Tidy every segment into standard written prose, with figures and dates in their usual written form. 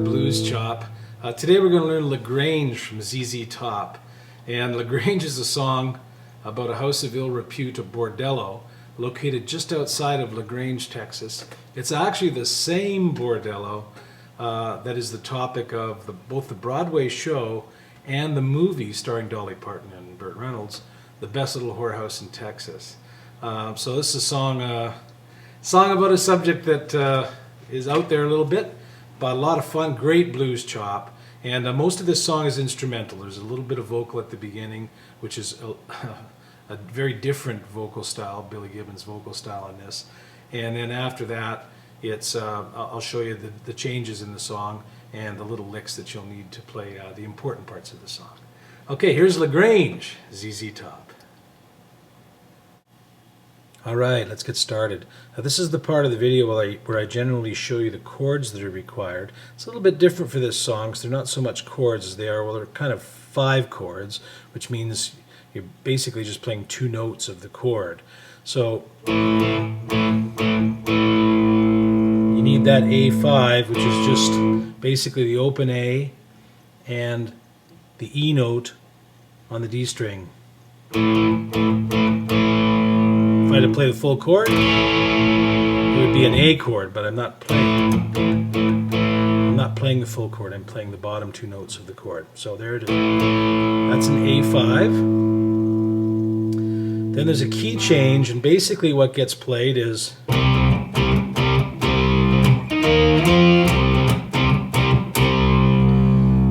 blues chop. Today we're going to learn Lagrange from ZZ Top. And Lagrange is a song about a house of ill repute, a bordello, located just outside of Lagrange, Texas. It's actually the same bordello that is the topic of both the Broadway show and the movie starring Dolly Parton and Burt Reynolds, The Best Little Whorehouse in Texas. So this is a song about a subject that is out there a little bit, but a lot of fun, great blues chop. And most of this song is instrumental. There's a little bit of vocal at the beginning, which is a very different vocal style, Billy Gibbons' vocal style in this. And then after that, it's I'll show you the changes in the song and the little licks that you'll need to play the important parts of the song. Okay, here's Lagrange, ZZ Top. All right, let's get started. Now, this is the part of the video where I generally show you the chords that are required. It's a little bit different for this song because they're not so much chords as they are, well, they're kind of 5 chords, which means you're basically just playing 2 notes of the chord. So you need that A5, which is just basically the open A and the E note on the D string. If I had to play the full chord, it would be an A chord, but I'm not playing the full chord. I'm playing the bottom 2 notes of the chord. So there it is. That's an A5. Then there's a key change, and basically what gets played is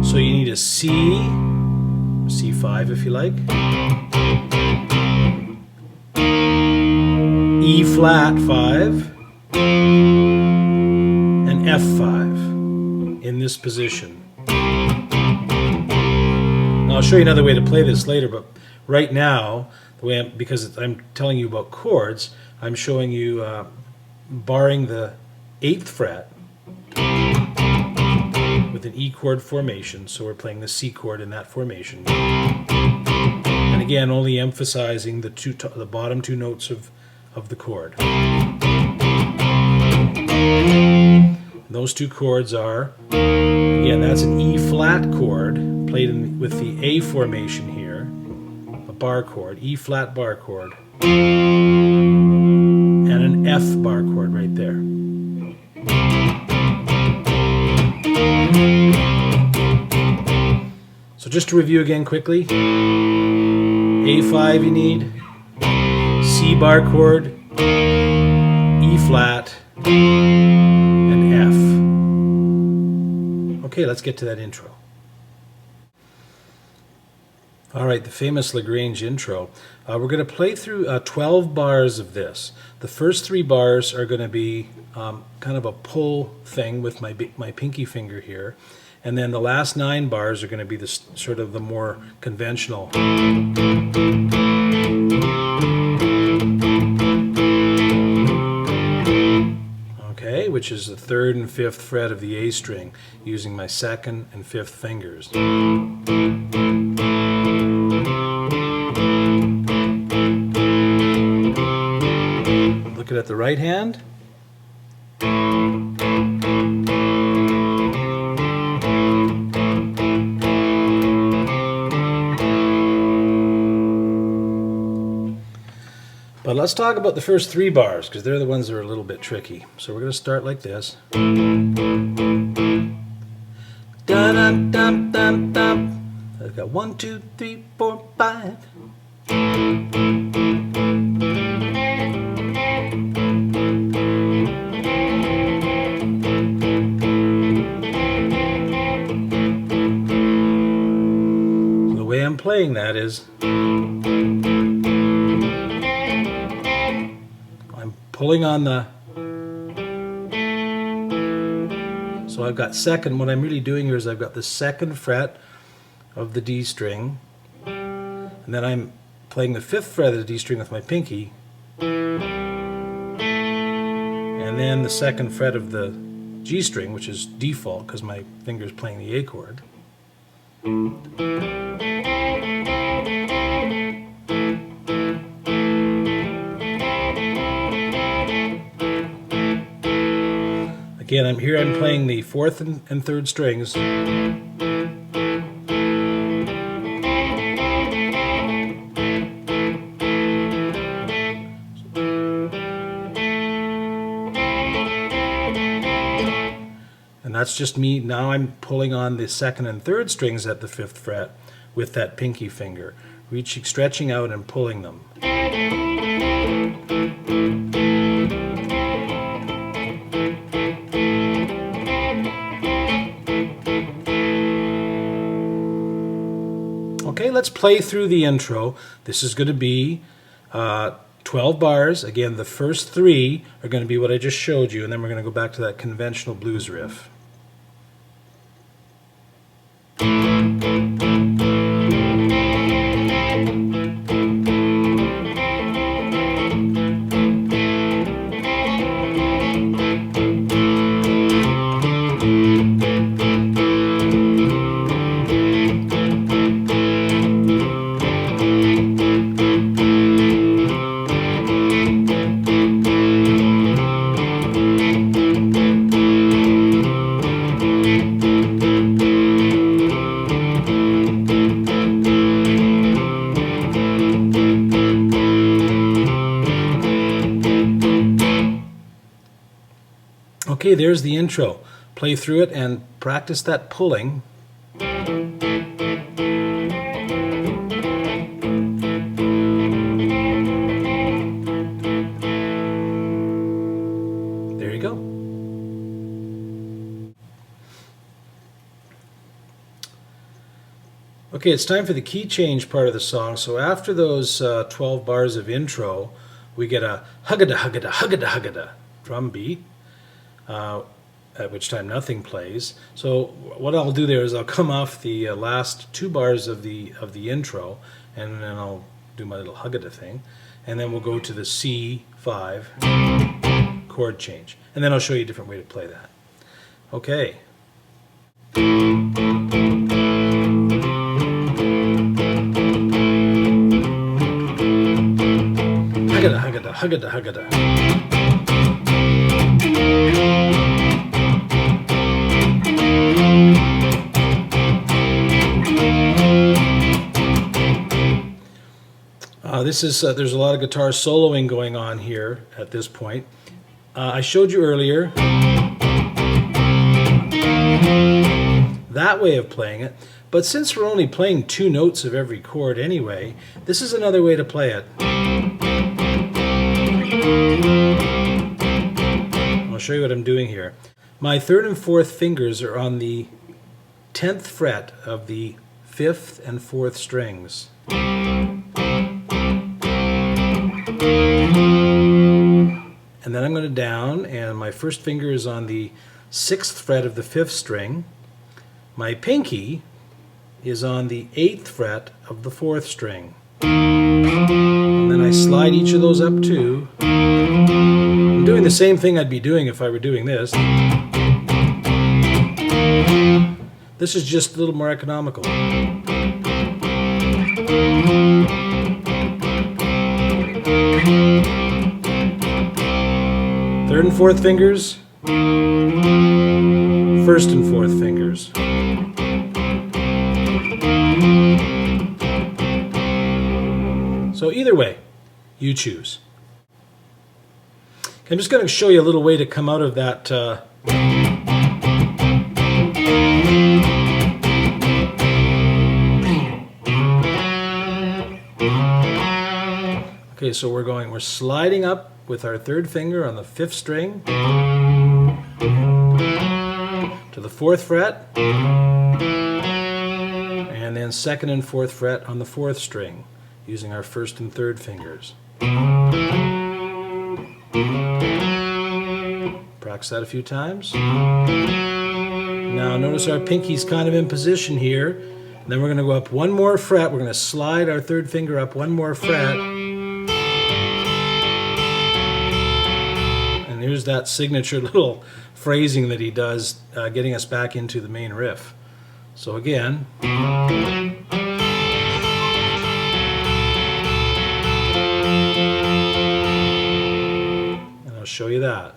so you need a C, C5 if you like, E flat 5, and F5 in this position. Now I'll show you another way to play this later, but right now, because I'm telling you about chords, I'm showing you barring the 8th fret with an E chord formation, so we're playing the C chord in that formation. And again, only emphasizing the bottom 2 notes of the chord. Those 2 chords are, again, that's an E flat chord played with the A formation here, a bar chord, E flat bar chord, and an F bar chord right there. So just to review again quickly, A5 you need, C bar chord, E flat, and F. Okay, let's get to that intro. Alright, the famous Lagrange intro. We're going to play through 12 bars of this. The first 3 bars are going to be kind of a pull thing with my pinky finger here. And then the last 9 bars are going to be the sort of the more conventional. Okay, which is the 3rd and 5th fret of the A string, using my 2nd and 5th fingers. Looking at the right hand. But let's talk about the first 3 bars, because they're the ones that are a little bit tricky. So we're going to start like this. Dun-dun-dun-dun-dun. I've got 1, 2, 3, 4, 5. The way I'm playing that is pulling on so I've got 2nd, what I'm really doing here is I've got the 2nd fret of the D string, and then I'm playing the 5th fret of the D string with my pinky, and then the 2nd fret of the G string, which is default because my finger's playing the A chord. Again, I'm playing the fourth and third strings. And that's just me. Now I'm pulling on the second and third strings at the 5th fret with that pinky finger, stretching out and pulling them. Okay, let's play through the intro. This is going to be 12 bars. Again, the first 3 are going to be what I just showed you, and then we're going to go back to that conventional blues riff. Okay, there's the intro. Play through it and practice that pulling. There you go. Okay, it's time for the key change part of the song. So after those 12 bars of intro, we get a huggada huggada huggada huggada drum beat. At which time nothing plays. So what I'll do there is I'll come off the last 2 bars of the intro, and then I'll do my little huggada thing, and then we'll go to the C5 chord change, and then I'll show you a different way to play that. Okay. Huggada huggada huggada huggada. There's a lot of guitar soloing going on here at this point. I showed you earlier that way of playing it, but since we're only playing 2 notes of every chord anyway, this is another way to play it. I'll show you what I'm doing here. My 3rd and 4th fingers are on the 10th fret of the 5th and 4th strings. And then I'm going to down, and my first finger is on the 6th fret of the 5th string. My pinky is on the 8th fret of the 4th string. And then I slide each of those up too. I'm doing the same thing I'd be doing if I were doing this. This is just a little more economical. 3rd and 4th fingers, 1st and 4th fingers. So either way, you choose. I'm just going to show you a little way to come out of that Okay, so we're sliding up with our 3rd finger on the 5th string to the 4th fret, and then 2nd and 4th fret on the 4th string using our 1st and 3rd fingers. Practice that a few times. Now notice our pinky's kind of in position here. And then we're going to go up 1 more fret. We're going to slide our 3rd finger up 1 more fret. And here's that signature little phrasing that he does, getting us back into the main riff. So again. And I'll show you that.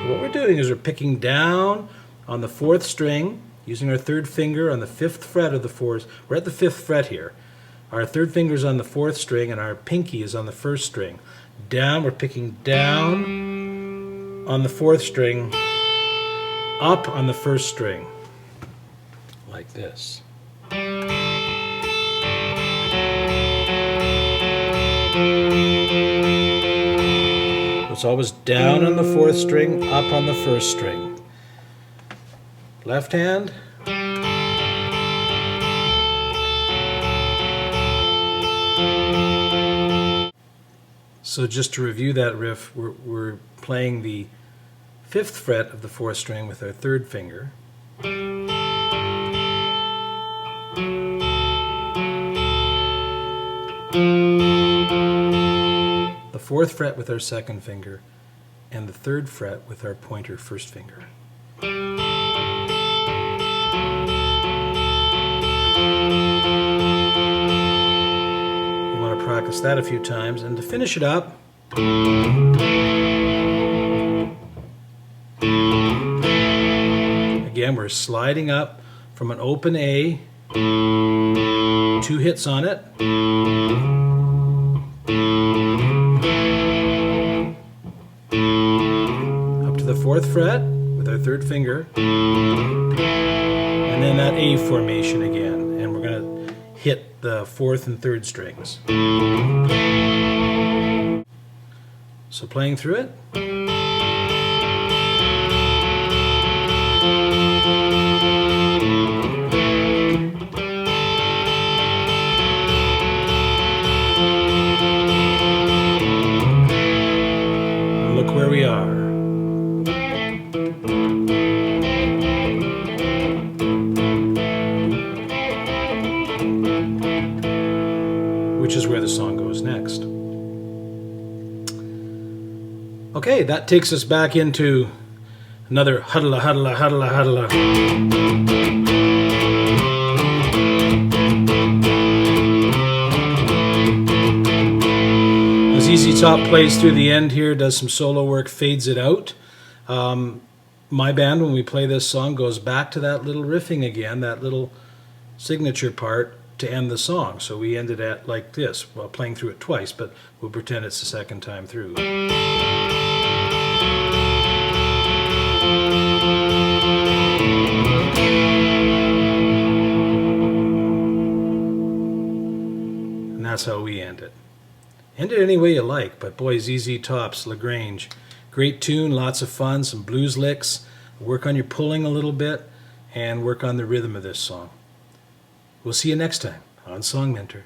what we're doing is we're picking down on the 4th string, using our 3rd finger on the 5th fret of the 4th. We're at the 5th fret here. Our 3rd finger is on the 4th string and our pinky is on the 1st string. Down, we're picking down on the 4th string, up on the 1st string, like this. It's always down on the 4th string, up on the 1st string. Left hand. So just to review that riff, we're playing the 5th fret of the 4th string with our 3rd finger. The 4th fret with our 2nd finger, and the 3rd fret with our pointer 1st finger. You want to practice that a few times, and to finish it up, again we're sliding up from an open A, 2 hits on it, the 4th fret with our 3rd finger, and then that A formation again, and we're going to hit the 4th and 3rd strings. So playing through it. And look where we are. Which is where the song goes next. Okay, that takes us back into another huddle-a, huddle-a, huddle-a, huddle-a. As ZZ Top plays through the end here, does some solo work, fades it out. My band, when we play this song, goes back to that little riffing again, that little signature part, to end the song. So we ended at like this, well, playing through it twice, but we'll pretend it's the 2nd time through. And that's how we end it. End it any way you like, but boy, ZZ Top's Grange. Great tune, lots of fun, some blues licks. Work on your pulling a little bit, and work on the rhythm of this song. We'll see you next time on Song Mentor.